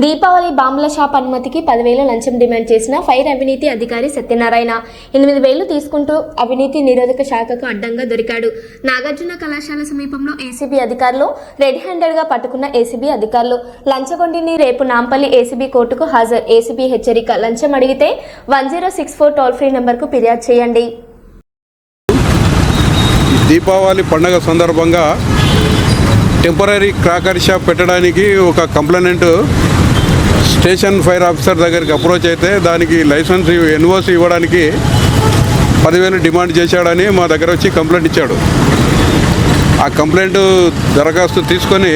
దీపావళి బాంబుల షాప్ అనుమతికి 10,000 లంచం డిమాండ్ చేసిన ఫైర్ అవినీతి అధికారి సత్యనారాయణ 8,000 తీసుకుంటూ అవినీతి నిరోధక శాఖకు అడ్డంగా దొరికాడు. నాగార్జున కళాశాల సమీపంలో ఏసీబీ అధికారులు రెడ్ హ్యాండెడ్గా పట్టుకున్న ఏసీబీ అధికారులు లంచగొండిని రేపు నాంపల్లి ఏసీబీ కోర్టుకు హాజరు. ఏసీబీ హెచ్చరిక, లంచం అడిగితే 1064 టోల్ ఫ్రీ నెంబర్కు ఫిర్యాదు చేయండి. దీపావళి పండుగ సందర్భంగా టెంపరీ క్రాకర్ షాప్ పెట్టడానికి ఒక కంప్లైంట్ స్టేషన్ ఫైర్ ఆఫీసర్ దగ్గరికి అప్రోచ్ అయితే దానికి లైసెన్స్ ఎన్ఓసి ఇవ్వడానికి 10,000 డిమాండ్ చేశాడని మా దగ్గర వచ్చి కంప్లైంట్ ఇచ్చాడు. ఆ కంప్లైంట్ దరఖాస్తు తీసుకొని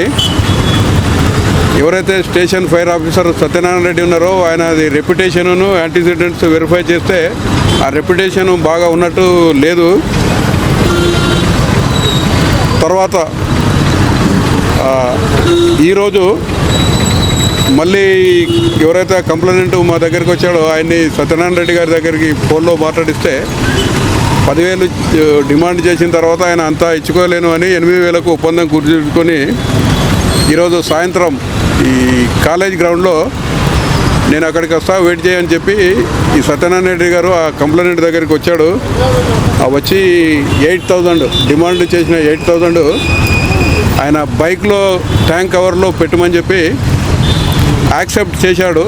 ఎవరైతే station fire officer Satyanarayana Reddy ఉన్నారో ఆయన అది రెప్యుటేషన్ను యాంటీసిడెంట్స్ వెరిఫై చేస్తే ఆ రెప్యుటేషన్ బాగా ఉన్నట్టు లేదు. తర్వాత ఈరోజు మళ్ళీ ఎవరైతే కంప్లైంట్ మా దగ్గరికి వచ్చాడో ఆయన్ని సత్యనారాయణ రెడ్డి గారి దగ్గరికి ఫోన్లో మాట్లాడిస్తే 10,000 డిమాండ్ చేసిన తర్వాత ఆయన అంతా ఇచ్చుకోలేను అని 8,000కు ఒప్పందం కుదుర్చుకొని ఈరోజు సాయంత్రం ఈ కాలేజ్ గ్రౌండ్లో నేను అక్కడికి వస్తా వెయిట్ చేయని చెప్పి ఈ సత్యనారాయణ రెడ్డి గారు ఆ కంప్లైంట్ దగ్గరికి వచ్చాడు. వచ్చి 8,000 డిమాండ్ చేసిన 8,000 ఆయన బైక్లో ట్యాంక్ కవర్లో పెట్టమని చెప్పి యాక్సెప్ట్ చేశాడు.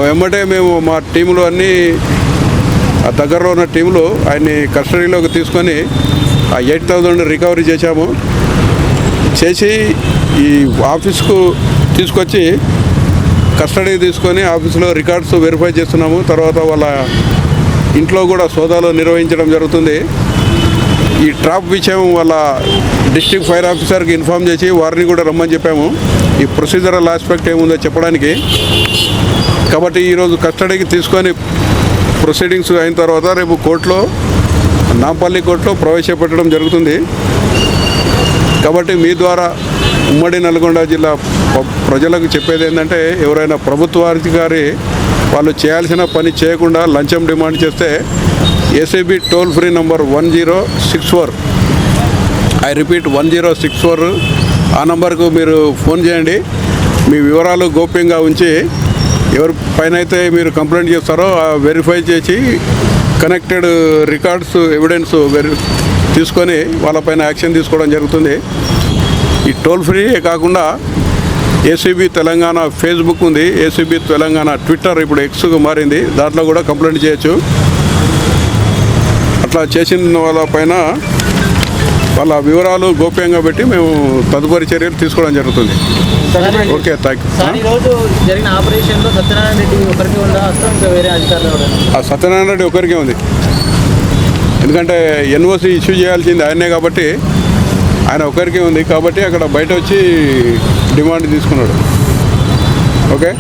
వెంబటే మేము మా టీంలో అన్నీ ఆ దగ్గరలో ఉన్న టీంలు ఆయన్ని కస్టడీలోకి తీసుకొని ఆ 8,000 రికవరీ చేశాము. చేసి ఈ ఆఫీస్కు తీసుకొచ్చి కస్టడీ తీసుకొని ఆఫీసులో రికార్డ్స్ వెరిఫై చేస్తున్నాము. తర్వాత వాళ్ళ ఇంట్లో కూడా సోదాలు నిర్వహించడం జరుగుతుంది. ఈ ట్రాప్ విషయం వాళ్ళ డిస్ట్రిక్ట్ ఫైర్ ఆఫీసర్కి ఇన్ఫామ్ చేసి వారిని కూడా రమ్మని చెప్పాము ఈ ప్రొసీజరల్ ఆస్పెక్ట్ ఏముందో చెప్పడానికి. కాబట్టి ఈరోజు కస్టడీకి తీసుకొని ప్రొసీడింగ్స్ అయిన తర్వాత రేపు కోర్టులో నాంపల్లి కోర్టులో ప్రవేశపెట్టడం జరుగుతుంది. కాబట్టి మీ ద్వారా ఉమ్మడి నల్గొండ జిల్లా ప్రజలకు చెప్పేది ఏంటంటే ఎవరైనా ప్రభుత్వ అధికారి వాళ్ళు చేయాల్సిన పని చేయకుండా లంచం డిమాండ్ చేస్తే ACB toll free number 1064, I repeat 1064, ఆ నంబర్కు మీరు ఫోన్ చేయండి. మీ వివరాలు గోప్యంగా ఉంచి ఎవరి పైన అయితే మీరు కంప్లైంట్ చేస్తారో వెరిఫై చేసి కనెక్టెడ్ రికార్డ్స్ ఎవిడెన్స్ తీసుకొని వాళ్ళపైన యాక్షన్ తీసుకోవడం జరుగుతుంది. ఈ టోల్ ఫ్రీ కాకుండా ఏసీబీ తెలంగాణ ఫేస్బుక్ ఉంది, ఏసీబీ తెలంగాణ ట్విట్టర్ ఇప్పుడు ఎక్స్గా మారింది, దాంట్లో కూడా కంప్లైంట్ చేయొచ్చు. అట్లా చేసిన వాళ్ళపైన వాళ్ళ వివరాలు గోప్యంగా పెట్టి మేము తదుపరి చర్యలు తీసుకోవడం జరుగుతుంది. Okay, thank you. Satyanarayana Reddy ఒకరికే ఉంది, ఎందుకంటే ఎన్ఓసి ఇష్యూ చేయాల్సింది ఆయనే కాబట్టి ఆయన ఒకరికే ఉంది. కాబట్టి అక్కడ బయట వచ్చి డిమాండ్ తీసుకున్నాడు. ఓకే.